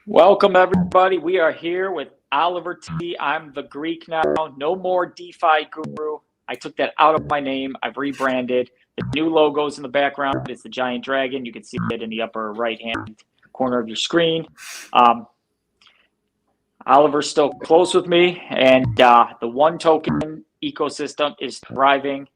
Welcome, everybody. We are here with Oliver T. I'm the Greek now. No more DeFi guru. I took that out of my name. I've rebranded. The new logo's in the background. It's the giant dragon. You can see it in the upper right-hand corner of your screen. Oliver's still close with me, and the one token ecosystem is thriving.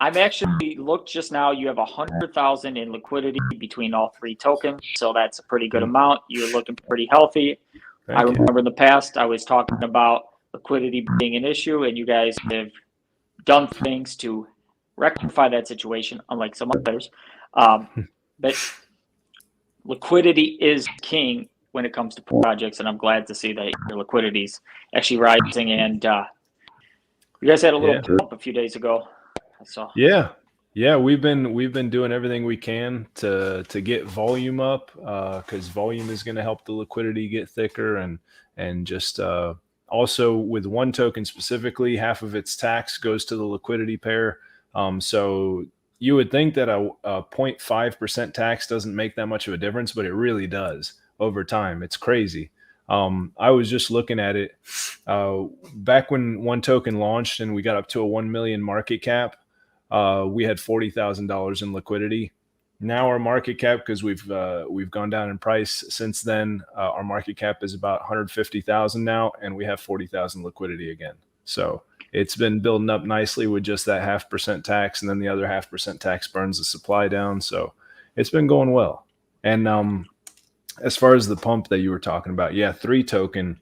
I'm actually looked just now. You have 100,000 in liquidity between all three tokens, so that's a pretty good amount. You're looking pretty healthy. I remember in the past I was talking about liquidity being an issue, and you guys have done things to rectify that situation, unlike some others. But liquidity is king when it comes to projects, and I'm glad to see that your liquidity is actually rising. And you guys had a little pump a few days ago. So yeah, we've been doing everything we can to get volume up, because volume is going to help the liquidity get thicker, and just also with one token specifically, half of its tax goes to the liquidity pair. So you would think that a 0.5% tax doesn't make that much of a difference, but it really does over time. It's crazy. I was just looking at it back when one token launched and we got up to a 1 million market cap. We had $40,000 in liquidity. Now our market cap, because we've gone down in price since then, our market cap is about 150,000 now, and we have 40,000 liquidity again. So it's been building up nicely with just that 0.5% tax, and then the other 0.5% tax burns the supply down. So it's been going well. And as far as the pump that you were talking about, yeah, 3 token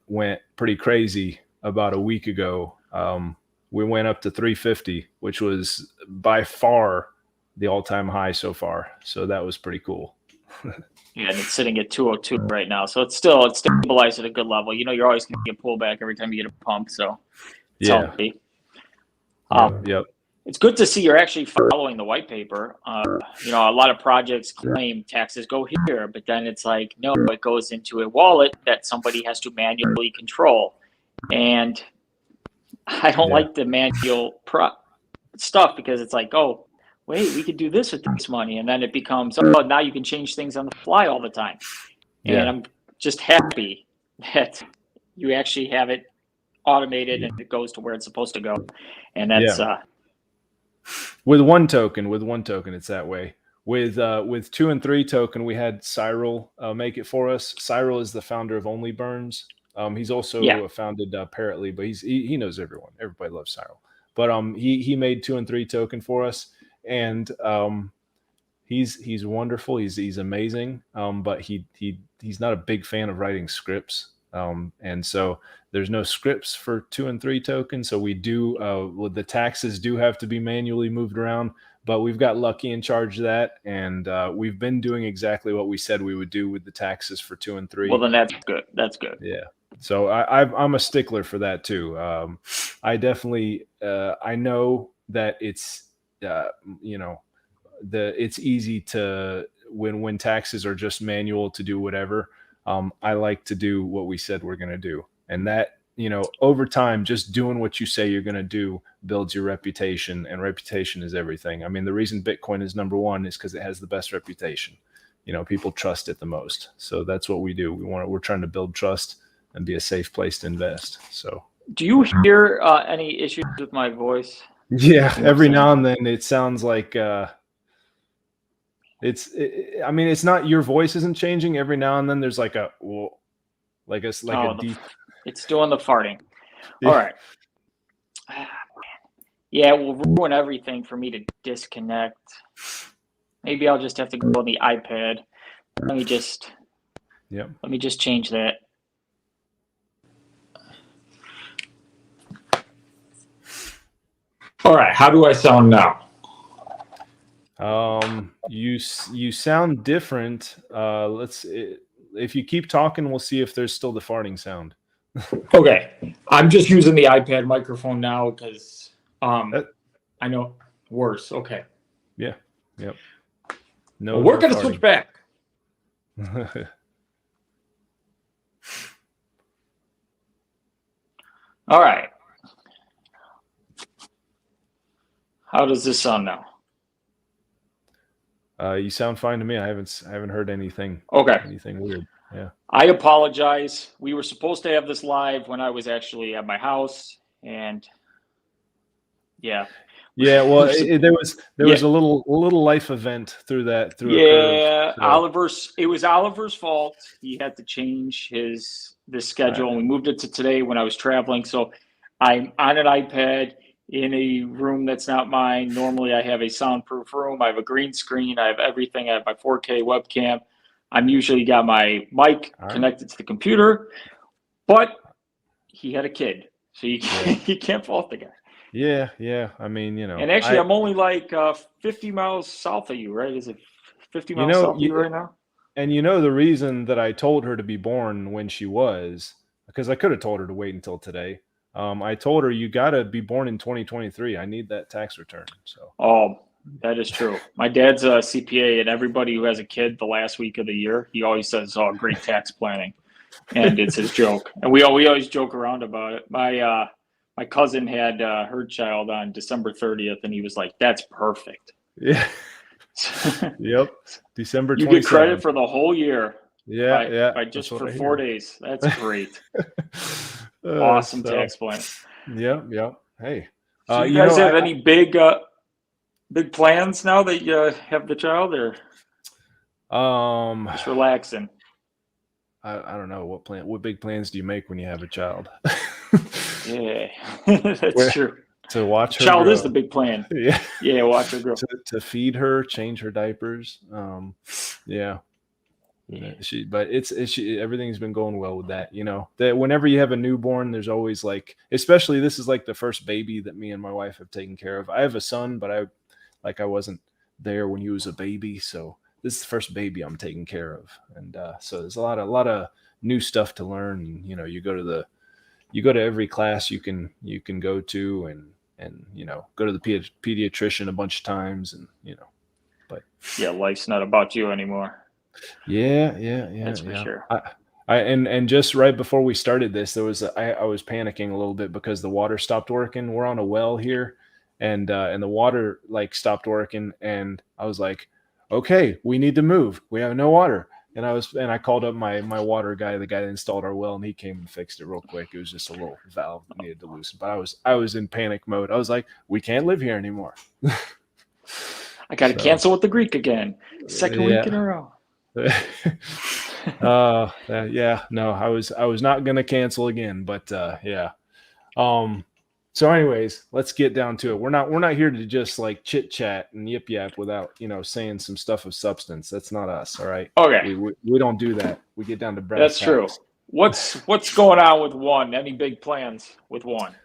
went pretty crazy about a week ago. We went up to 350, which was by far the all-time high so far. So that was pretty cool. Yeah, and it's sitting at 202 right now. So it's stabilized at a good level. You know, you're always going to get pullback every time you get a pump. So it's healthy. Yep. It's good to see you're actually following the white paper. You know, a lot of projects claim taxes go here, but then it's like, no, it goes into a wallet that somebody has to manually control. And I don't like the manual stuff, because it's like, oh, wait, we could do this with this money. And then it becomes, oh, now you can change things on the fly all the time. And I'm just happy that you actually have it automated and it goes to where it's supposed to go. And that's with one token, it's that way. With 2 and 3 token, we had Cyril make it for us. Cyril is the founder of Only Burns. He's also founded Parrotly, but he knows everyone. Everybody loves Cyril. But he made 2 and 3 token for us, and he's wonderful. He's amazing. But he's not a big fan of writing scripts. And so there's no scripts for 2 and 3 tokens. So we do, the taxes do have to be manually moved around, but we've got Lucky in charge of that. And we've been doing exactly what we said we would do with the taxes for 2 and 3. Well, then that's good. That's good. Yeah. So I'm a stickler for that too. I definitely, I know that it's, it's easy to, when taxes are just manual, to do whatever. I like to do what we said we're going to do. And that, over time, just doing what you say you're going to do builds your reputation, and reputation is everything. I mean, the reason Bitcoin is number one is because it has the best reputation. People trust it the most. So that's what we do. We're trying to build trust and be a safe place to invest. So do you hear any issues with my voice? Yeah, every now and then it sounds like it's not, your voice isn't changing. Every now and then there's like a deep. It's doing the farting. All right. Yeah, it will ruin everything for me to disconnect. Maybe I'll just have to go on the iPad. Let me just change that. All right, how do I sound now? You sound different. If you keep talking, we'll see if there's still the farting sound. Okay, I'm just using the iPad microphone now because I know worse. Okay. Yeah. Yep. No, we're gonna switch back. All right. How does this sound now? You sound fine to me. I haven't heard anything Okay. weird. Yeah. I apologize. We were supposed to have this live when I was actually at my house, and yeah. Yeah, well, there was Yeah. a little life event through a curve. Yeah, So, it was Oliver's fault. He had to change this schedule, and we moved it to today when I was traveling. So I'm on an iPad in a room that's not mine. Normally, I have a soundproof room. I have a green screen. I have everything. I have my 4K webcam. I'm usually got my mic all right. connected to the computer, but he had a kid, so you Yeah. you can't fault the guy. Yeah. I mean, And actually, I'm only like 50 miles south of you, right? Is it 50 miles south of you right now? And the reason that I told her to be born when she was, because I could have told her to wait until today. I told her you got to be born in 2023. I need that tax return. So. Oh, that is true. My dad's a CPA, and everybody who has a kid the last week of the year, he always says, "Oh, great tax planning," and it's his joke. And we always joke around about it. My cousin had her child on December 30th, and he was like, "That's perfect." Yeah. Yep. December 27th. You get credit for the whole year. Yeah. By just for 4 days. That's great. Awesome tax plan. Yep. Hey. So you guys have any big plans now that you have the child, or just relaxing? I don't know what big plans do you make when you have a child? Yeah, that's true. To watch her child grow. Is the big plan. Yeah, watch her grow. To feed her, change her diapers. Yeah. But everything's been going well with that. That whenever you have a newborn, there's always especially this is like the first baby that me and my wife have taken care of. I have a son, but I wasn't there when he was a baby, so this is the first baby I'm taking care of, and so there's a lot of new stuff to learn. And, you go to every class you can go to, and go to the pediatrician a bunch of times, and but yeah, life's not about you anymore. Yeah. That's for sure. And just right before we started this, I was panicking a little bit because the water stopped working. We're on a well here, and the water stopped working, and I was like, okay, we need to move. We have no water. And I called up my water guy, the guy that installed our well, and he came and fixed it real quick. It was just a little valve that needed to loosen. But I was in panic mode. I was like, we can't live here anymore. I got to cancel with the Greek again. Second week in a row. No, I was not gonna cancel again, but yeah. So anyways, let's get down to it. We're not here to just chit chat and yip yap without saying some stuff of substance. That's not us. All right. Okay. We don't do that. We get down to brass That's tacks. true. What's going on with One? Any big plans with One?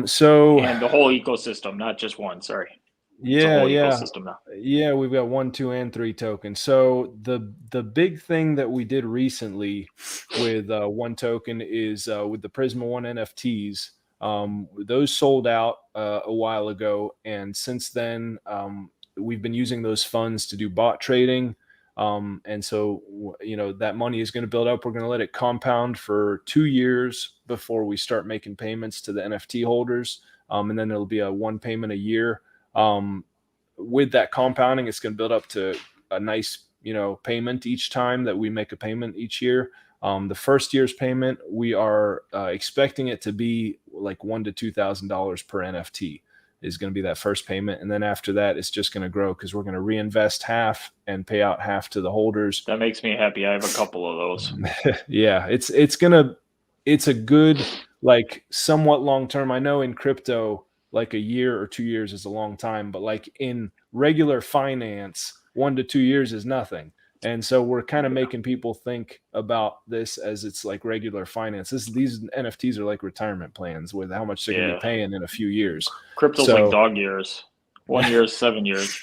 So and the whole ecosystem, not just one. Sorry. Yeah. Ecosystem now. Yeah, we've got 1, 2, and 3 tokens. So the big thing that we did recently with One token is with the Prisma One NFTs. Those sold out a while ago, and since then we've been using those funds to do bot trading. And so that money is going to build up. We're going to let it compound for 2 years before we start making payments to the NFT holders, and then it'll be a one payment a year. With that compounding, it's going to build up to a nice, payment each time that we make a payment each year. The first year's payment, we are expecting it to be like $1,000 to $2,000 per NFT is going to be that first payment. And then after that, it's just going to grow because we're going to reinvest half and pay out half to the holders. That makes me happy. I have a couple of those. Yeah, it's a good, somewhat long-term. I know in crypto, a year or 2 years is a long time, but in regular finance, 1 to 2 years is nothing. And so we're kind of making people think about this as it's like regular finance. These NFTs are like retirement plans with how much they're going to be paying in a few years. Crypto's like dog years. 1 year is 7 years.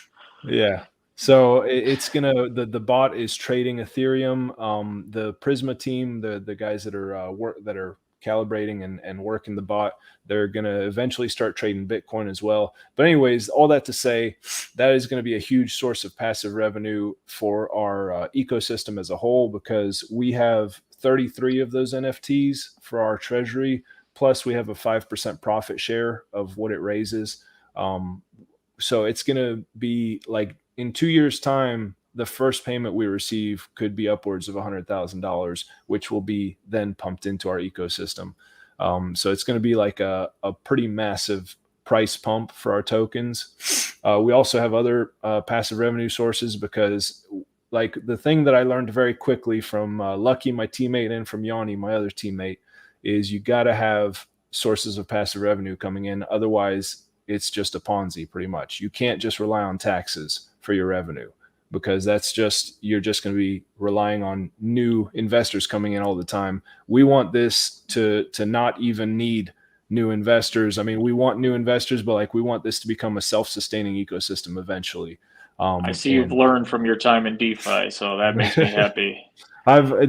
Yeah. So it's the bot is trading Ethereum. The Prisma team, the guys that are calibrating and working the bot, they're going to eventually start trading Bitcoin as well. But anyways, all that to say, that is going to be a huge source of passive revenue for our ecosystem as a whole, because we have 33 of those NFTs for our treasury. Plus we have a 5% profit share of what it raises. So it's going to be in 2 years' time, the first payment we receive could be upwards of $100,000, which will be then pumped into our ecosystem. So it's going to be like a pretty massive price pump for our tokens. We also have other passive revenue sources, because like the thing that I learned very quickly from Lucky, my teammate, and from Yanni, my other teammate, is you got to have sources of passive revenue coming in. Otherwise, it's just a Ponzi pretty much. You can't just rely on taxes for your revenue, because that's just, you're just going to be relying on new investors coming in all the time. We want this to not even need new investors. I mean, we want new investors, but like we want this to become a self-sustaining ecosystem eventually. I see you've learned from your time in DeFi, so that makes me happy. I'm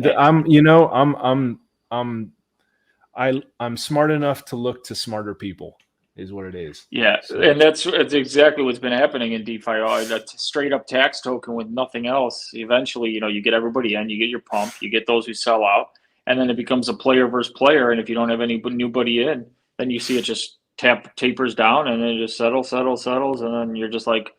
smart enough to look to smarter people, is what it is. Yeah, so. And that's exactly what's been happening in DeFi. That's a straight up tax token with nothing else. Eventually, you get everybody in, you get your pump, you get those who sell out, and then it becomes a player versus player. And if you don't have any newbody in, then you see it just tapers down, and then it just settles, and then you're just like,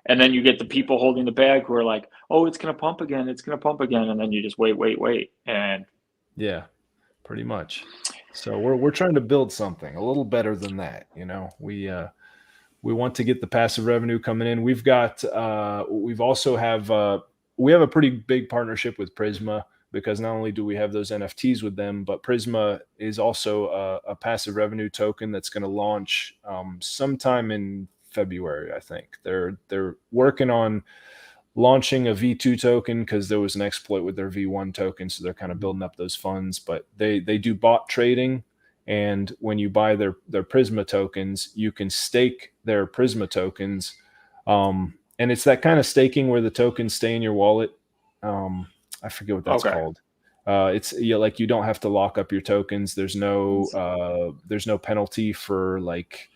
and then you get the people holding the bag who are like, oh, it's gonna pump again, and then you just wait, and yeah, pretty much. So we're trying to build something a little better than that. We want to get the passive revenue coming in. We have a pretty big partnership with Prisma, because not only do we have those NFTs with them, but Prisma is also a passive revenue token that's going to launch sometime in February. I think they're working on launching a V2 token, because there was an exploit with their V1 token, so they're kind of building up those funds. But they do bot trading, and when you buy their Prisma tokens, you can stake their Prisma tokens, and it's that kind of staking where the tokens stay in your wallet. I forget what that's called. It's like you don't have to lock up your tokens. There's no penalty for like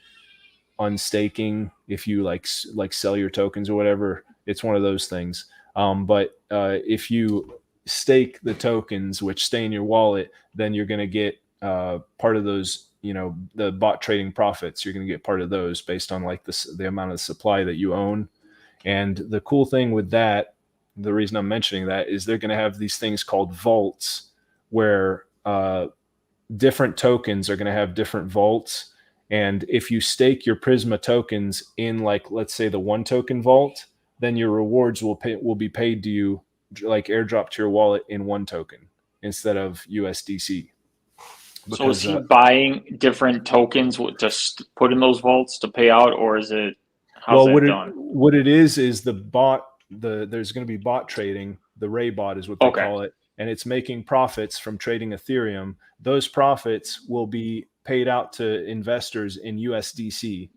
unstaking if you like sell your tokens or whatever. It's one of those things. But if you stake the tokens, which stay in your wallet, then you're going to get part of those, the bot trading profits. You're going to get part of those based on like the amount of supply that you own. And the cool thing with that, the reason I'm mentioning that, is they're going to have these things called vaults, where different tokens are going to have different vaults. And if you stake your Prisma tokens in, like, let's say the 1 token vault, then your rewards will be paid to you, like airdrop to your wallet in 1 token instead of USDC. Because, so is he buying different tokens to put in those vaults to pay out, or is it? What it is the bot. There's going to be bot trading. The Ray bot is what they call it, and it's making profits from trading Ethereum. Those profits will be paid out to investors in USDC.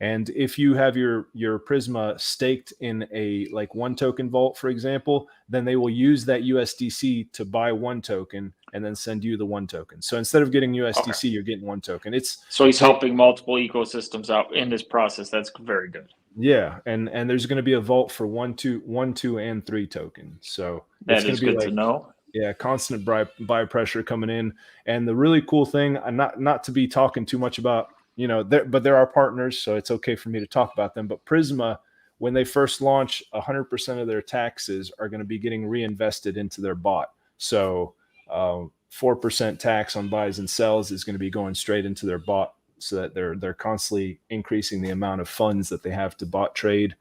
And if you have your Prisma staked in a like 1 token vault, for example, then they will use that USDC to buy 1 token and then send you the 1 token. So instead of getting USDC, you're getting 1 token. So he's helping multiple ecosystems out in this process. That's very good. Yeah, and there's going to be a vault for 1, 2, and 3 tokens. So that is good to know. Yeah, constant buy pressure coming in. And the really cool thing, not to be talking too much about, but there are partners, so it's okay for me to talk about them. But Prisma, when they first launch, 100% of their taxes are going to be getting reinvested into their bot. So 4% tax on buys and sells is going to be going straight into their bot, so that they're constantly increasing the amount of funds that they have to bot trade,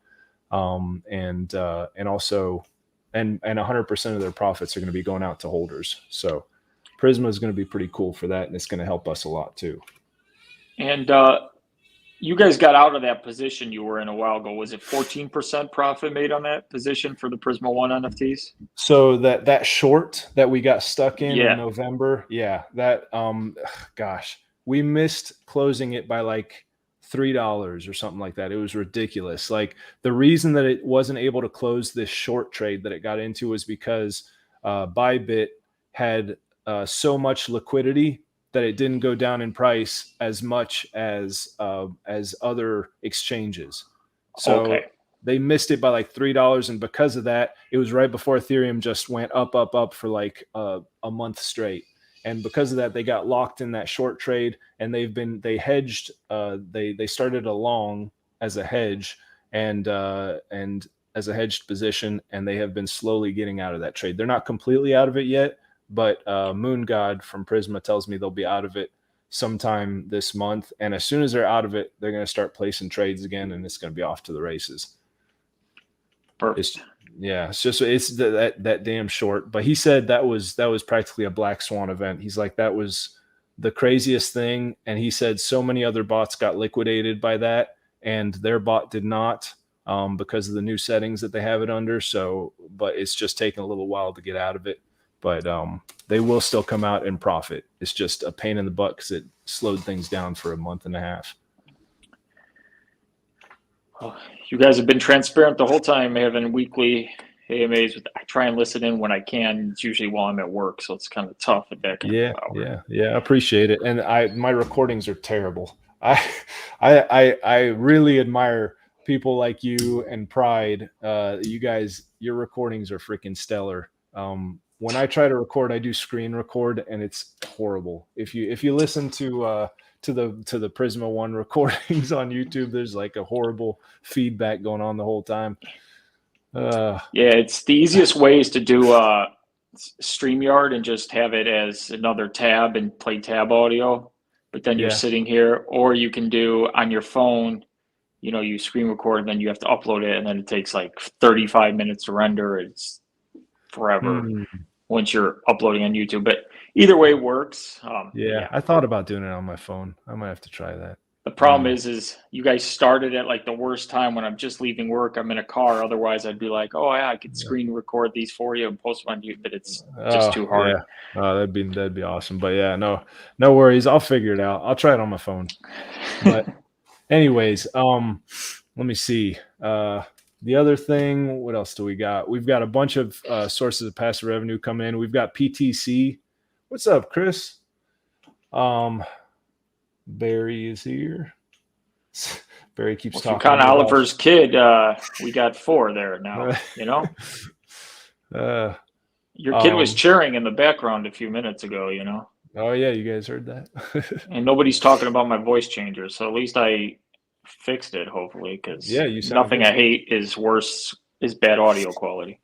and 100% of their profits are going to be going out to holders. So Prisma is going to be pretty cool for that, and it's going to help us a lot too. And you guys got out of that position you were in a while ago. Was it 14% profit made on that position for the Prisma 1 NFTs? So that short that we got stuck in November, that gosh, we missed closing it by like $3 or something like that. It was ridiculous. Like, the reason that it wasn't able to close this short trade that it got into was because Bybit had so much liquidity that it didn't go down in price as much as other exchanges. So they missed it by like $3, and because of that, it was right before Ethereum just went up for like a month straight. And because of that, they got locked in that short trade, and they hedged. They started a long as a hedge, and as a hedged position, and they have been slowly getting out of that trade. They're not completely out of it yet, but Moon God from Prisma tells me they'll be out of it sometime this month. And as soon as they're out of it, they're going to start placing trades again, and it's going to be off to the races. Perfect. It's just that damn short. But he said that was practically a black swan event. He's like, that was the craziest thing. And he said so many other bots got liquidated by that, and their bot did not, because of the new settings that they have it under. So, but it's just taken a little while to get out of it. But they will still come out and profit. It's just a pain in the butt because it slowed things down for a month and a half. Well, you guys have been transparent the whole time, having weekly AMAs. I try and listen in when I can. It's usually while I'm at work, so it's kind of tough at that kind of hour. Yeah. I appreciate it. And my recordings are terrible. I really admire people like you and Pride. You guys, your recordings are freaking stellar. When I try to record, I do screen record, and it's horrible. If you listen to the Prisma One recordings on YouTube, there's like a horrible feedback going on the whole time. Yeah, it's the easiest way is to do StreamYard and just have it as another tab and play tab audio. But then you're sitting here, or you can do on your phone. You screen record, and then you have to upload it, and then it takes like 35 minutes to render. It's forever once you're uploading on YouTube. But either way works. I thought about doing it on my phone. I might have to try that. The problem is you guys started at like the worst time when I'm just leaving work. I'm in a car. Otherwise, I'd be like, oh yeah, I could screen record these for you and post them on YouTube. But it's just too hard. Yeah. Oh, that'd be awesome. But yeah, no worries. I'll figure it out. I'll try it on my phone. But anyways, let me see. The other thing, what else do we got? We've got a bunch of sources of passive revenue coming in. We've got PTC. What's up, Chris? Barry is here. Barry keeps talking. If you count Oliver's kid, we got 4 there now. Your kid was cheering in the background a few minutes ago. Oh yeah, you guys heard that. And nobody's talking about my voice changer, so at least I fixed it, hopefully, because nothing I hate is worse is bad audio quality.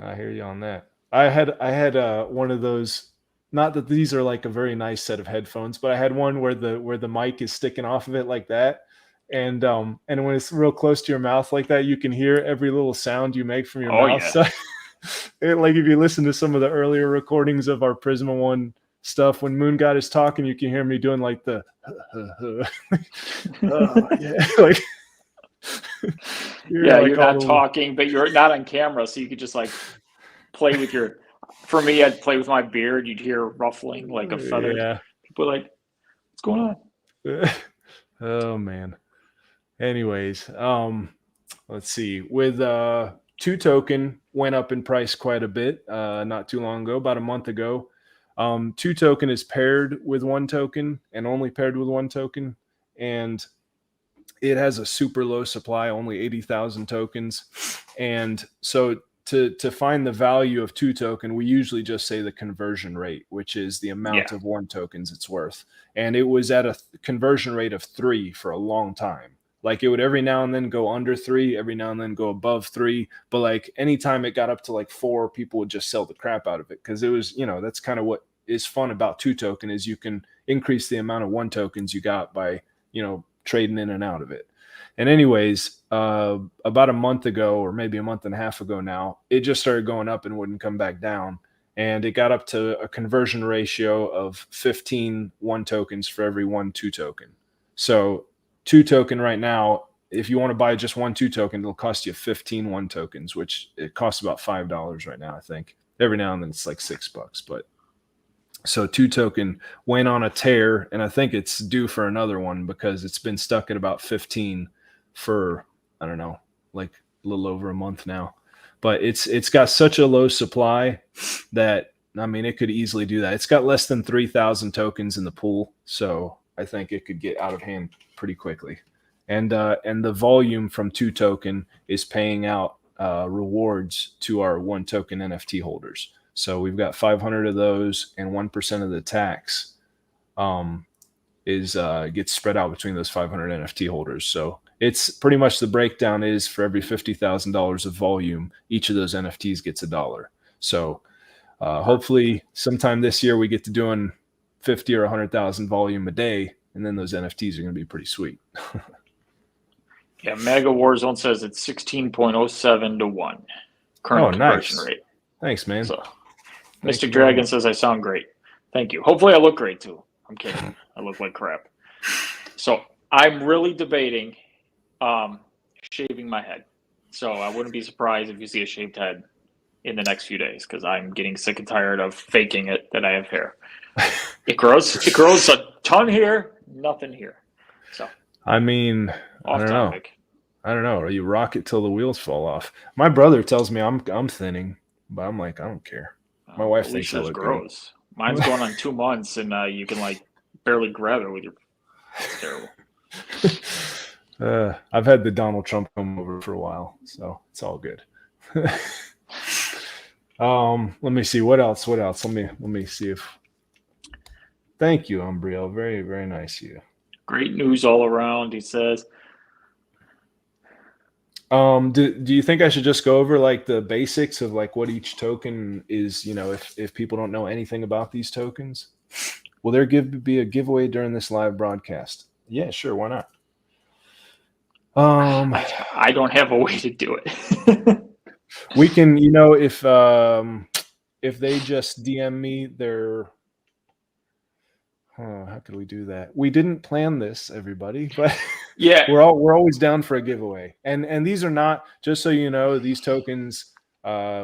I hear you on that. I had one of those. Not that these are like a very nice set of headphones, but I had one where the mic is sticking off of it like that, and when it's real close to your mouth like that, you can hear every little sound you make from your mouth. Yeah. So, like if you listen to some of the earlier recordings of our Prisma One stuff, when Moon God is talking, you can hear me doing like the like you're not talking, but you're not on camera, so you could just like play with your. For me, I'd play with my beard. You'd hear ruffling like a feather. Yeah. People are like, what's going on? Oh man. Anyways, let's see. With 2 token went up in price quite a bit not too long ago, about a month ago. 2 token is paired with 1 token and only paired with 1 token. And it has a super low supply, only 80,000 tokens. And so to find the value of 2 token, we usually just say the conversion rate, which is the amount of 1 tokens it's worth. And it was at a conversion rate of 3 for a long time. Like it would every now and then go under 3, every now and then go above 3. But like anytime it got up to like 4, people would just sell the crap out of it. Cause it was, that's kind of what is fun about 2 token is you can increase the amount of 1 tokens you got by, trading in and out of it. And anyways, about a month ago, or maybe a month and a half ago now, it just started going up and wouldn't come back down. And it got up to a conversion ratio of 15 1 tokens for every 1 2 token. So 2 token right now, if you want to buy just 1 2 token, it'll cost you 15 1 tokens, which it costs about $5 right now, I think. Every now and then it's like $6, but so 2 token went on a tear, and I think it's due for another one because it's been stuck at about 15 for, I don't know, like a little over a month now. But it's got such a low supply that, I mean, it could easily do that. It's got less than 3,000 tokens in the pool, so I think it could get out of hand pretty quickly. And the volume from 2 token is paying out rewards to our 1 token NFT holders. So we've got 500 of those, and 1% of the tax gets spread out between those 500 NFT holders. So it's pretty much the breakdown is for every $50,000 of volume, each of those NFTs gets $1. So hopefully sometime this year we get to doing 50 or 100,000 volume a day, and then those NFTs are going to be pretty sweet. Yeah, Mega Warzone says it's 16.07 to 1 current conversion rate. Thanks, man. So, Mystic Dragon says I sound great. Thank you. Hopefully I look great too. I'm kidding. I look like crap. So I'm really debating shaving my head. So I wouldn't be surprised if you see a shaved head in the next few days, because I'm getting sick and tired of faking it that I have hair. It grows a ton here, nothing here. So I mean, I don't know. You rock it till the wheels fall off. My brother tells me I'm thinning, but I'm like, I don't care. My wife thinks I look gross. Good. Mine's going on 2 months, and you can like barely grab it with your. It's terrible. I've had the Donald Trump come over for a while, so it's all good. Let me see what else. Let me see if. Thank you, Umbriel. Very, very nice of you. Great news all around, he says. Do you think I should just go over like the basics of like what each token is, if people don't know anything about these tokens? Will there be a giveaway during this live broadcast? Yeah, sure, why not? I don't have a way to do it. We can, if they just DM me their how could we do that? We didn't plan this, everybody, but yeah, we're always down for a giveaway. And these are not, just so you know, these tokens,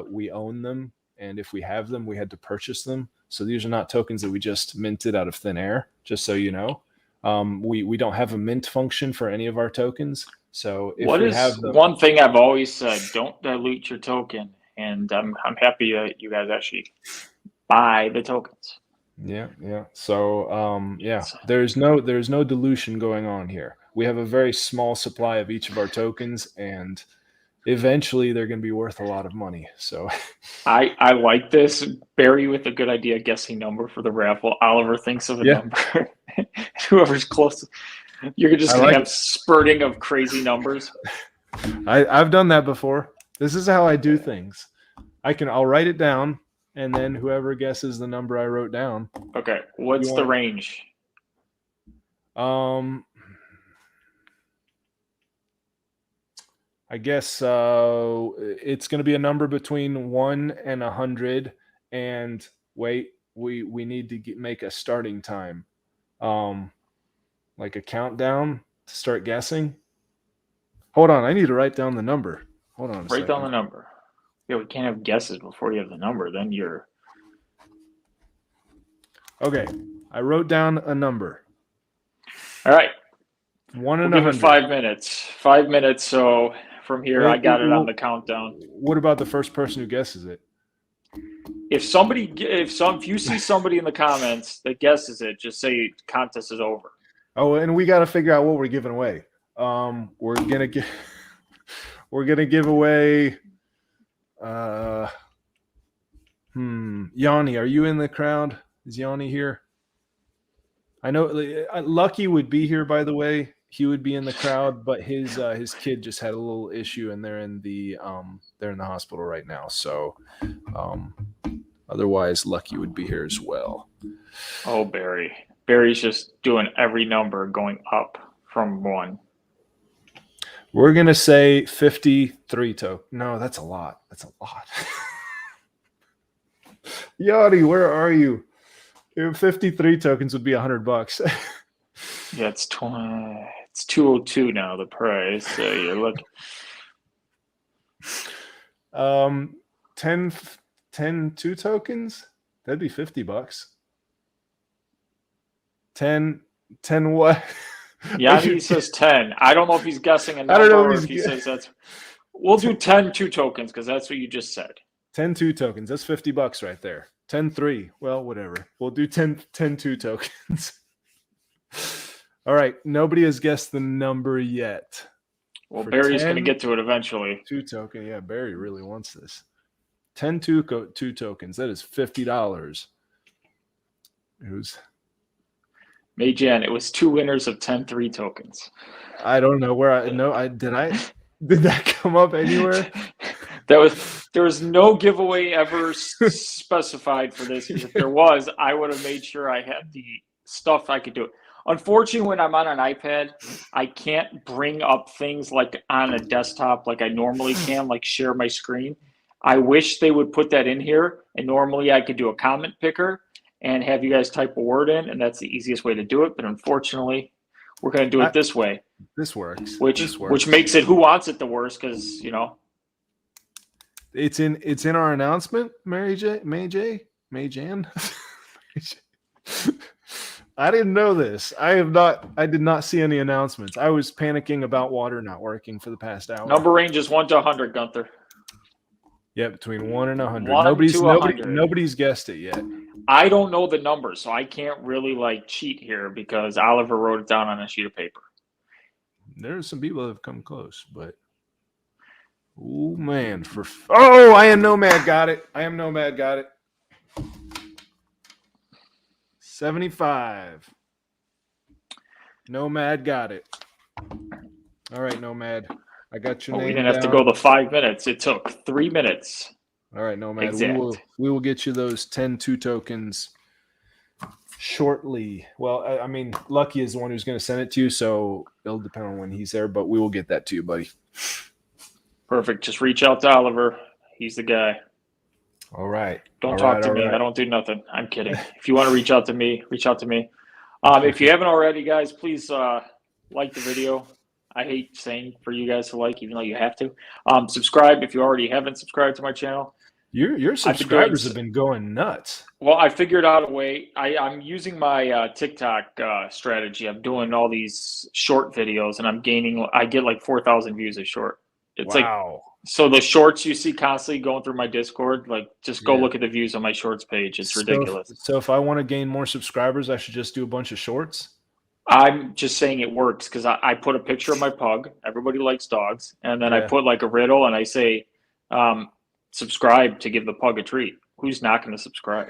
we own them, and if we have them, we had to purchase them. So these are not tokens that we just minted out of thin air, just so you know. We don't have a mint function for any of our tokens. So if we have them, one thing I've always said, don't dilute your token, and I'm happy that you guys actually buy the tokens. Yeah. So there's no dilution going on here. We have a very small supply of each of our tokens, and eventually they're going to be worth a lot of money. So I like this. Barry with a good idea guessing number for the raffle. Oliver thinks of a number. Whoever's close, you're just going to have spurting of crazy numbers. I've done that before. This is how I do things. I'll write it down, and then whoever guesses the number I wrote down. Okay. What's the range? I guess it's going to be a number between 1 and 100. And wait, we need to make a starting time, like a countdown to start guessing. Hold on, I need to write down the number. Hold on. Write down the number. Yeah, we can't have guesses before you have the number. Then you're. Okay, I wrote down a number. All right. 1 and 100. 5 minutes. 5 minutes. So from here, I got it on the countdown. What about the first person who guesses it? If you see somebody in the comments that guesses it, just say contest is over. Oh, and we got to figure out what we're giving away. We're gonna give away. Yanni, are you in the crowd? Is Yanni here? I know Lucky would be here, by the way. He would be in the crowd, but his kid just had a little issue, and they're in the hospital right now. So, otherwise, Lucky would be here as well. Oh, Barry's just doing every number going up from 1. We're gonna say 53 token. No, that's a lot. Yanni, where are you? 53 tokens would be $100. Yeah, it's 202 now, the price. So you look. 10 2 tokens? That'd be $50. 10 what? Yeah, he says 10. I don't know if he's guessing a number. I don't know if he says that's. We'll do 10 2 tokens because that's what you just said. 10 2 tokens. That's $50 right there. 10 3. Well, whatever. We'll do 10 2 tokens. All right. Nobody has guessed the number yet. Well, Barry's going to get to it eventually. 2 token. Yeah, Barry really wants this. 10 2 tokens. That is $50. Mayjan, it was 2 winners of 10-3 tokens. I don't know where did that come up anywhere? There was no giveaway ever specified for this, because if there was, I would have made sure I had the stuff I could do it. Unfortunately, when I'm on an iPad, I can't bring up things like on a desktop like I normally can, like share my screen. I wish they would put that in here, and normally I could do a comment picker and have you guys type a word in, and that's the easiest way to do it. But unfortunately, we're going to do it this way. This works. Which makes it who wants it the worst, because it's in our announcement, May Jan. I didn't know this. I did not see any announcements. I was panicking about water not working for the past hour. Number range is 1 to 100, Gunther. Yeah, between 1 and 100. 1 to 100. Nobody's guessed it yet. I don't know the numbers, so I can't really cheat here because Oliver wrote it down on a sheet of paper. There's some people that have come close, but oh man, I am Nomad got it. 75. Nomad got it. All right, Nomad. I got your name. We didn't have to go the 5 minutes. It took 3 minutes. All right, Nomad. Exact. We will get you those 10-2 tokens shortly. Well, I mean, Lucky is the one who's going to send it to you, so it'll depend on when he's there, but we will get that to you, buddy. Perfect. Just reach out to Oliver. He's the guy. All right. Don't talk to me. Right. I don't do nothing. I'm kidding. If you want to reach out to me, reach out to me. If you haven't already, guys, please like the video. I hate saying for you guys to like, even though you have to. Subscribe if you already haven't subscribed to my channel. Your subscribers have been going nuts. Well, I figured out a way. I'm using my TikTok strategy. I'm doing all these short videos, and I get like 4,000 views a short. It's wow. So the shorts you see constantly going through my Discord, just go look at the views on my shorts page. It's ridiculous. So if I want to gain more subscribers, I should just do a bunch of shorts? I'm just saying it works because I put a picture of my pug. Everybody likes dogs. And then I put like a riddle and I say, subscribe to give the pug a treat. Who's not going to subscribe?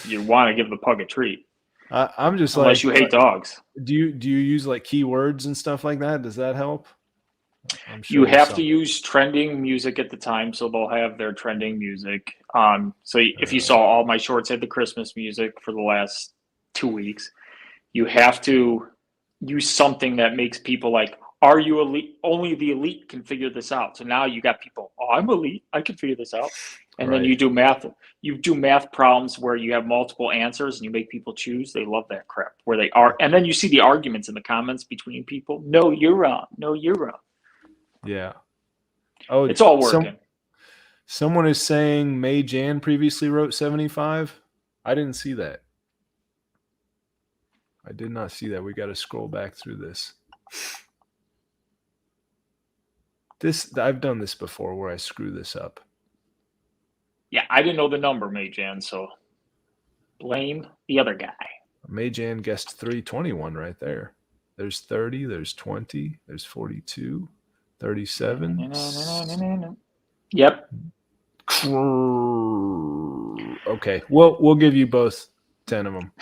You want to give the pug a treat. I'm just unless you hate dogs. Do you use like keywords and stuff like that? Does that help? I'm sure you have to use trending music at the time, so they'll have their trending music. So if you saw all my shorts had the Christmas music for the last 2 weeks, you have to use something that makes people like, are you elite? Only the elite can figure this out. So now you got people, I'm elite, I can figure this out. And then you do math. You do math problems where you have multiple answers and you make people choose. They love that crap where they are. And then you see the arguments in the comments between people. No, you're wrong. No, you're wrong. Yeah. Oh, it's all working. Someone is saying May Jan previously wrote 75. I didn't see that. I did not see that. We got to scroll back through this. I've done this before where I screw this up. Yeah, I didn't know the number, May Jan, so blame the other guy. May Jan guessed 321 right there. There's 30, there's 20, there's 42. 37. Yep. Okay. We'll give you both 10 of them.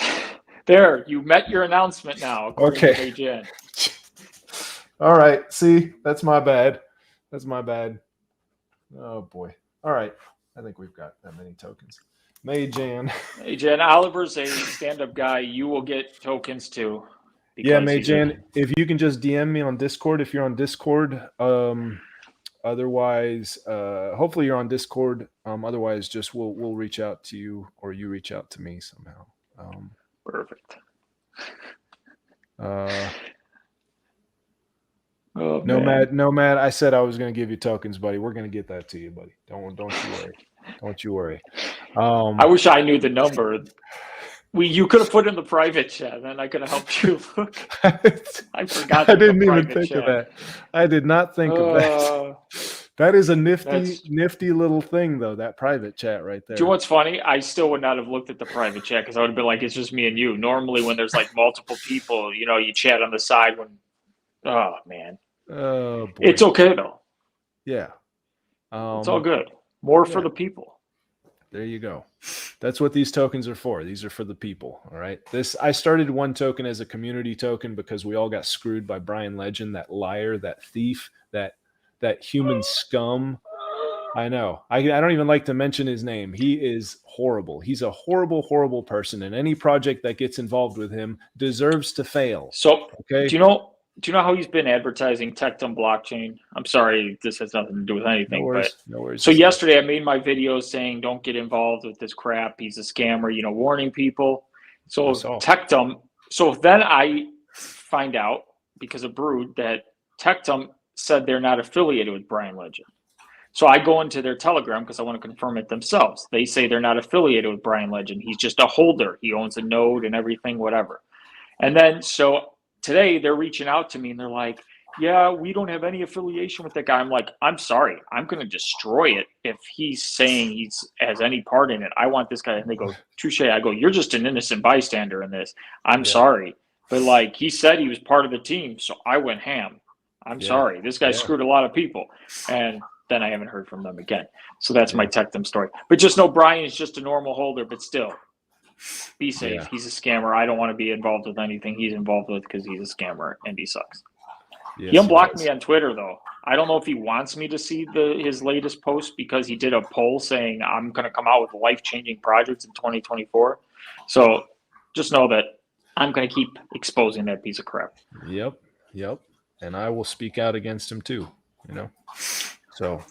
There, you met your announcement now. Okay. All right. See, that's my bad. Oh boy. All right. I think we've got that many tokens. May Jan, Oliver's a stand-up guy. You will get tokens too. Yeah, May Jan, if you can just DM me on Discord if you're on Discord. Otherwise, hopefully you're on Discord. Otherwise, just we'll reach out to you or you reach out to me somehow. Perfect. Nomad. I said I was going to give you tokens, buddy. We're going to get that to you, buddy. Don't you worry. Don't you worry. I wish I knew the number. You could have put in the private chat, and I could have helped you look. I forgot. I didn't even think of that. I did not think of that. That is a nifty little thing, though, that private chat right there. Do you know what's funny? I still would not have looked at the private chat because I would have been like, it's just me and you. Normally, when there's like multiple people, you chat on the side when. Oh man. Oh boy. It's okay though. Yeah. It's all good. More for the people. There you go. That's what these tokens are for. These are for the people. All right. I started one token as a community token because we all got screwed by Brian Legend, that liar, that thief, that human scum. I know. I don't even like to mention his name. He is horrible. He's a horrible, horrible person, and any project that gets involved with him deserves to fail. So, okay. Do you know how he's been advertising Tectum blockchain? I'm sorry, this has nothing to do with anything. No worries. No worries. So yesterday I made my video saying don't get involved with this crap. He's a scammer, warning people. So Tectum. So then I find out because of Brood that Tectum said they're not affiliated with Brian Legend. So I go into their Telegram because I want to confirm it themselves. They say they're not affiliated with Brian Legend. He's just a holder. He owns a node and everything, whatever. And then so today they're reaching out to me and they're like, yeah, we don't have any affiliation with that guy. I'm like, I'm sorry. I'm going to destroy it if he's saying he has any part in it. I want this guy. And they go, touche. I go, you're just an innocent bystander in this. I'm sorry. But he said he was part of the team. So I went ham. I'm sorry. This guy screwed a lot of people. And then I haven't heard from them again. So that's my Tectum story. But just know Brian is just a normal holder, but still. Be safe. Yeah. He's a scammer. I don't want to be involved with anything he's involved with because he's a scammer and he sucks. Yes, he unblocked me on Twitter, though. I don't know if he wants me to see his latest post because he did a poll saying I'm going to come out with life-changing projects in 2024. So just know that I'm going to keep exposing that piece of crap. Yep. And I will speak out against him too, So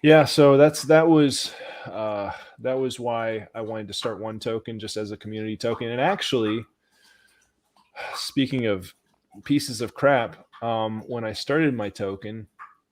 yeah, so that was why I wanted to start one token just as a community token. And actually, speaking of pieces of crap, when I started my token,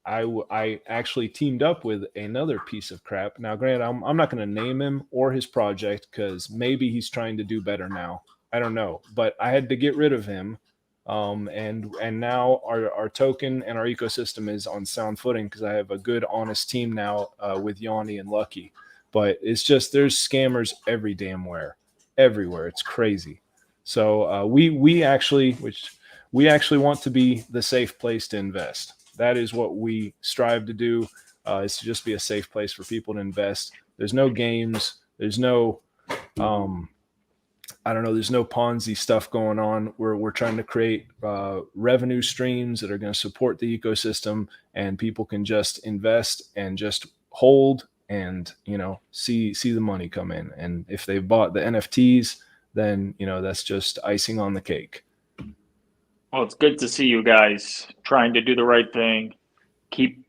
I actually teamed up with another piece of crap. Now, granted, I'm not going to name him or his project because maybe he's trying to do better now. I don't know, but I had to get rid of him. And now our token and our ecosystem is on sound footing because I have a good, honest team now with Yanni and Lucky. But it's just there's scammers every damn where, everywhere. It's crazy. So we actually want to be the safe place to invest. That is what we strive to do. Is to just be a safe place for people to invest. There's no games. There's no there's no Ponzi stuff going on. We're trying to create revenue streams that are going to support the ecosystem, and people can just invest and just hold and see the money come in. And if they've bought the NFTs, then that's just icing on the cake. Well, it's good to see you guys trying to do the right thing. Keep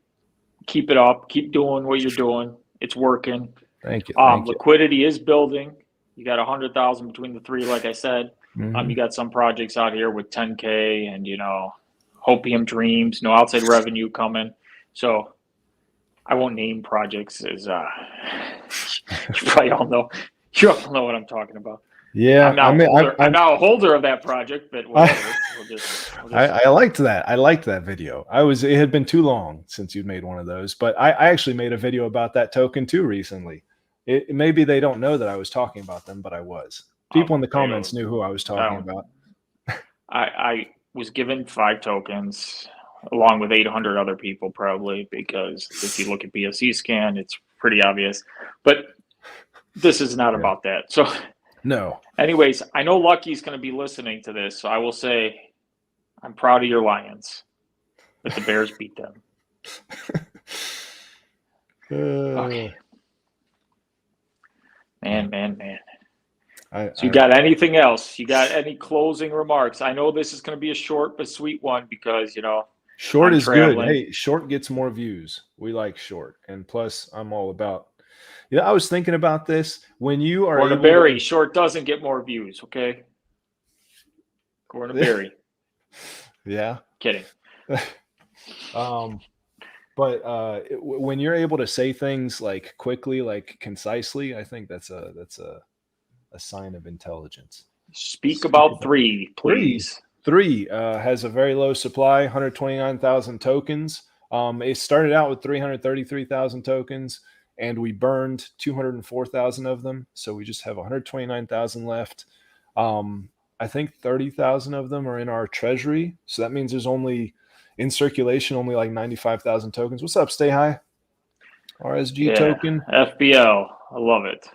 it up. Keep doing what you're doing. It's working. Thank you. Liquidity is building. You got 100,000 between the three, like I said. Mm-hmm. You got some projects out here with 10K and Hopium Dreams, no outside revenue coming. So I won't name projects as you probably all know. You all know what I'm talking about. Yeah, I'm now a holder of that project, but whatever. I liked that. I liked that video. It had been too long since you'd made one of those, but I actually made a video about that token too recently. Maybe they don't know that I was talking about them, but I was. People in the comments knew who I was talking about. I was given 5 tokens along with 800 other people probably, because if you look at BSC scan, it's pretty obvious. But this is not about that. So no. Anyways, I know Lucky's going to be listening to this, so I will say I'm proud of your Lions, but the Bears beat them. Okay. Man. So you got anything else? You got any closing remarks? I know this is going to be a short but sweet one because, short is good. Hey, short gets more views. We like short. And plus, I'm all about I was thinking about this. When you are Gordon Berry, short doesn't get more views, okay? Gordon Berry. Yeah. Kidding. But when you're able to say things like quickly, like concisely, I think that's a sign of intelligence. Speak about 3, please. 3 has a very low supply, 129,000 tokens. It started out with 333,000 tokens, and we burned 204,000 of them. So we just have 129,000 left. I think 30,000 of them are in our treasury. So that means there's only in circulation, only like 95,000 tokens. What's up? Stay high. RSG token. FBL. I love it.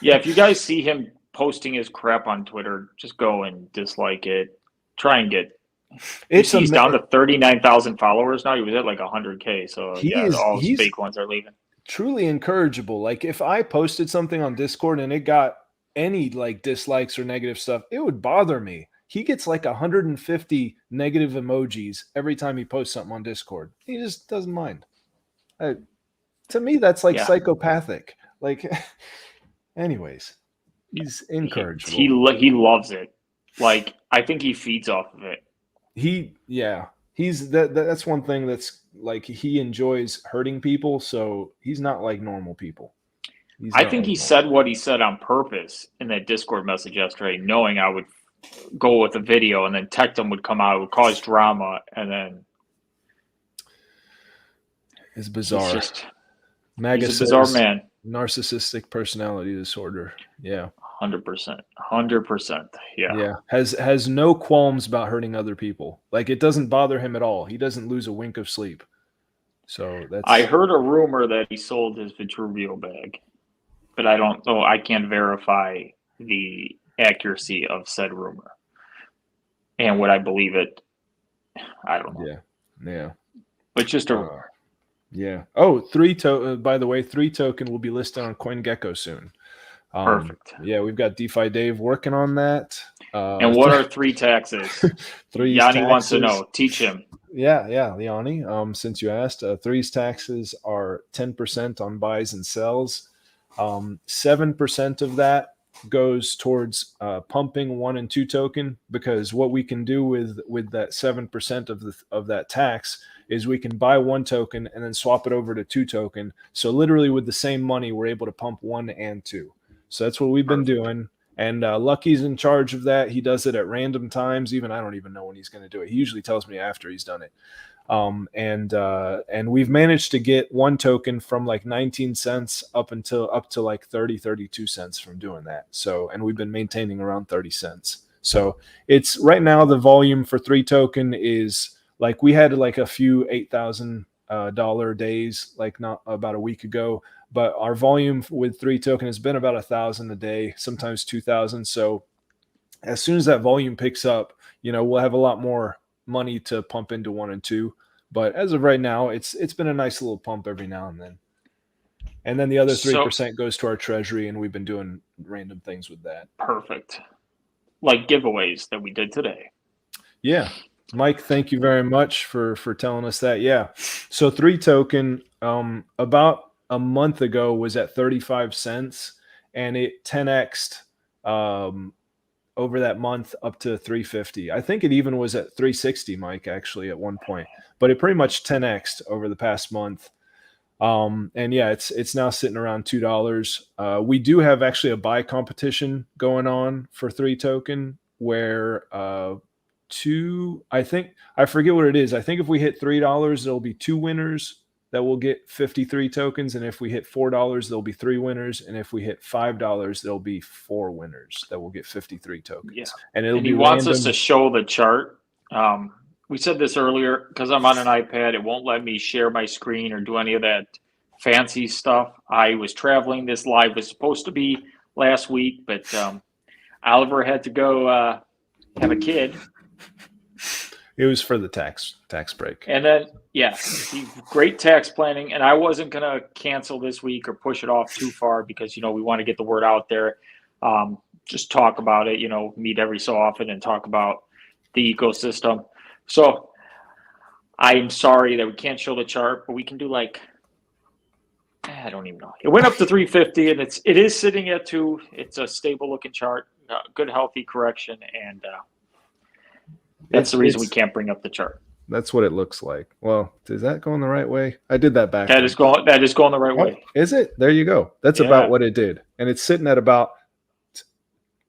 Yeah, if you guys see him posting his crap on Twitter, just go and dislike it. Try and get. You see, he's down to 39,000 followers now. He was at like 100K. So yeah, all his fake ones are leaving. Truly incorrigible. Like if I posted something on Discord and it got any like dislikes or negative stuff, it would bother me. He gets like 150 negative emojis every time he posts something on Discord. He just doesn't mind. To me, that's like psychopathic. Like, anyways, he's incorrigible. He loves it. Like, I think he feeds off of it. He's that's one thing that's like he enjoys hurting people, so he's not like normal people. I think he said what he said on purpose in that Discord message yesterday, knowing I would go with a video and then Tectum would come out, it would cause drama, and then it's bizarre. He's a bizarre man. Narcissistic personality disorder. Yeah. 100%. 100%. Yeah. Yeah. Has no qualms about hurting other people. Like it doesn't bother him at all. He doesn't lose a wink of sleep. So that's. I heard a rumor that he sold his Vitruvio bag, but I don't know. I can't verify the accuracy of said rumor. And would I believe it? I don't know. Yeah. But just a rumor. Yeah. Oh, by the way, 3 token will be listed on CoinGecko soon. Perfect. Yeah, we've got DeFi Dave working on that. And what are 3 taxes? Yanni wants to know. Teach him. Yeah, Yanni. Since you asked, 3's taxes are 10% on buys and sells. 7% of that goes towards pumping 1 and 2 token, because what we can do with that 7% of that tax is we can buy 1 token and then swap it over to 2 token. So literally with the same money, we're able to pump 1 and 2. So that's what we've been doing. And Lucky's in charge of that. He does it at random times. Even I don't even know when he's going to do it. He usually tells me after he's done it. And we've managed to get 1 token from like 19 cents up to like 32 cents from doing that. So, and we've been maintaining around 30 cents. So it's right now the volume for 3 token is like we had like a few $8,000 days, like not about a week ago, but our volume with 3 token has been about 1,000 a day, sometimes 2,000. So as soon as that volume picks up, we'll have a lot more money to pump into 1 and 2. But as of right now, it's been a nice little pump every now and then. And then the other 3% goes to our treasury, and we've been doing random things with that. Perfect. Like giveaways that we did today. Yeah. Mike, thank you very much for telling us that. Yeah. So 3 token about a month ago was at 35 cents, and it 10x'd over that month up to 350. I think it even was at 360, Mike, actually at one point, but it pretty much 10x'd over the past month. And yeah, it's now sitting around $2. We do have actually a buy competition going on for 3 token where I forget what it is. I think if we hit $3, there'll be 2 winners that will get 53 tokens. And if we hit $4, there'll be 3 winners. And if we hit $5, there'll be 4 winners that will get 53 tokens. Yeah. And he wants us to show the chart. We said this earlier, because I'm on an iPad, it won't let me share my screen or do any of that fancy stuff. I was traveling. This live was supposed to be last week, but Oliver had to go have a kid. It was for the tax break. And then, yeah, great tax planning. And I wasn't going to cancel this week or push it off too far because, we want to get the word out there. Just talk about it, meet every so often and talk about the ecosystem. So I'm sorry that we can't show the chart, but we can do I don't even know. It went up to 350 and it is sitting at 2. It's a stable looking chart, good, healthy correction. And that's the reason we can't bring up the chart. That's what it looks like. Well, is that going the right way? I did that back. That is going the right way. Is it? There you go. That's about what it did. And it's sitting at about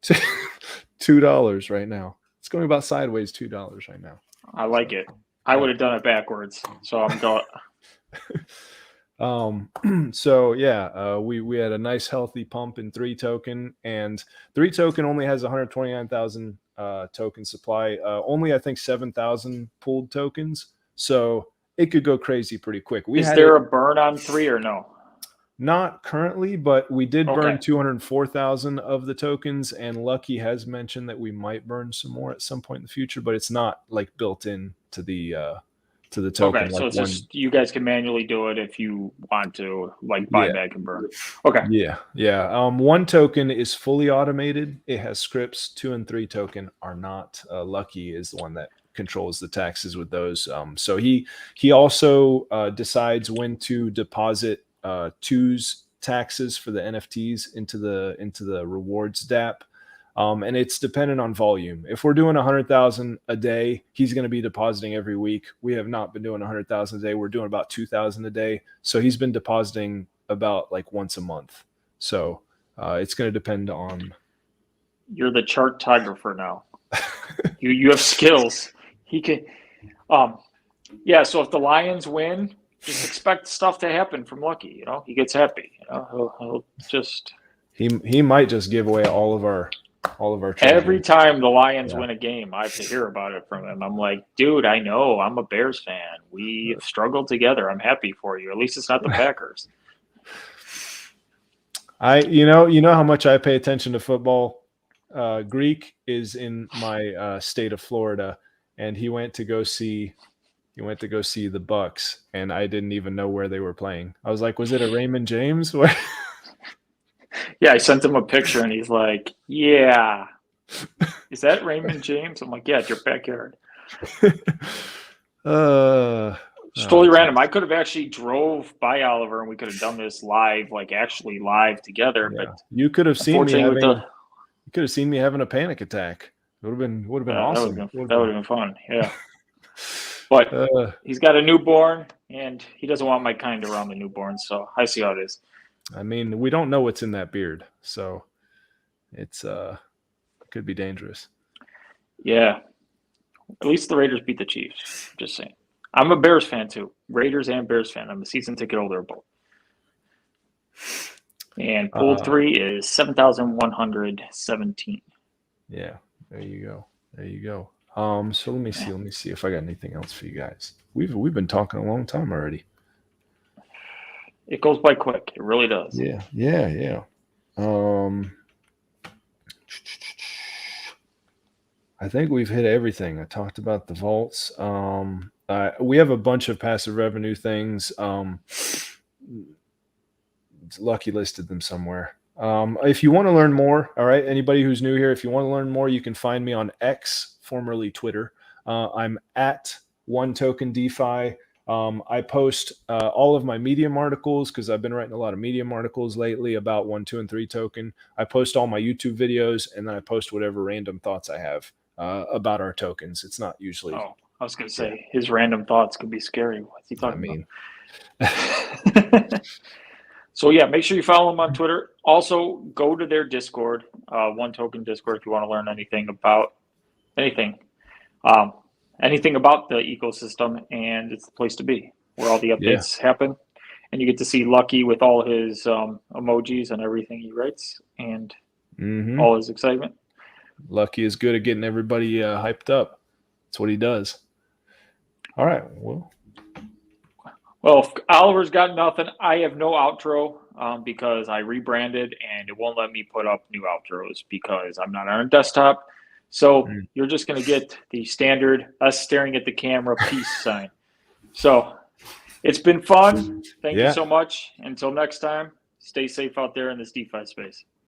$2 right now. It's going about sideways $2 right now. I like it. I would have done it backwards. So I'm going. So yeah, we had a nice healthy pump in 3 token, and 3 token only has 129,000 token supply, only I think 7,000 pooled tokens, so it could go crazy pretty quick. Is there a burn on 3 or no? Not currently, but we did burn Okay. 204,000 of the tokens, and Lucky has mentioned that we might burn some more at some point in the future, but it's not like built in to the token. Okay, so like it's just you guys can manually do it if you want to, like buy Yeah. back and burn. Okay. Yeah. One token is fully automated. It has scripts. 2 and 3 token are not. Lucky is the one that controls the taxes with those. So he also decides when to deposit 2's taxes for the NFTs into the rewards DApp. And it's dependent on volume. If we're doing 100,000 a day, he's going to be depositing every week. We have not been doing 100,000 a day. We're doing about 2,000 a day. So he's been depositing about like once a month. So it's going to depend on. You're the chartographer now. you have skills. He can. Yeah. So if the Lions win, just expect stuff to happen from Lucky. You know, he gets happy. You know, he'll just. He might just give away all of our treasure. Every time the Lions win a game, I have to hear about it from him. I'm like, dude, I know. I'm a Bears fan. We've struggled together. I'm happy for you. At least it's not the Packers. You know how much I pay attention to football. Greek is in my state of Florida, and he went to go see the Bucks, and I didn't even know where they were playing. I was like, was it a Raymond James? Yeah, I sent him a picture, and he's like, yeah. Is that Raymond James? I'm like, yeah, it's your backyard. It's totally random. I could have actually drove by Oliver, and we could have done this live, like actually live together. Yeah. But you could have seen me unfortunately, having a panic attack. It would have been awesome. That would have been fun. Yeah. But he's got a newborn, and he doesn't want my kind around the newborn, so I see how it is. I mean, we don't know what's in that beard, so it's it could be dangerous. Yeah. At least the Raiders beat the Chiefs. Just saying. I'm a Bears fan too. Raiders and Bears fan. I'm a season ticket holder of both. And pool 3 is 7,117. Yeah, there you go. So let me see if I got anything else for you guys. We've been talking a long time already. It goes by quick. It really does. Yeah. I think we've hit everything. I talked about the vaults. We have a bunch of passive revenue things. Lucky listed them somewhere. If you want to learn more, all right, anybody who's new here, if you want to learn more, you can find me on X, formerly Twitter. I'm at One Token DeFi. I post all of my Medium articles because I've been writing a lot of Medium articles lately about 1, 2, and 3 token. I post all my YouTube videos, and then I post whatever random thoughts I have about our tokens. It's not usually. Oh, I was going to say his random thoughts could be scary. What's he talking about? So yeah, make sure you follow him on Twitter. Also, go to their Discord, One Token Discord, if you want to learn anything about anything. Anything about the ecosystem, and it's the place to be where all the updates happen, and you get to see Lucky with all his emojis and everything he writes, and all his excitement. Lucky is good at getting everybody hyped up. That's what he does. All right. Well, if Oliver's got nothing, I have no outro because I rebranded, and it won't let me put up new outros because I'm not on a desktop. So you're just going to get the standard us staring at the camera peace sign. So it's been fun. Thank you so much. Until next time, stay safe out there in this DeFi space.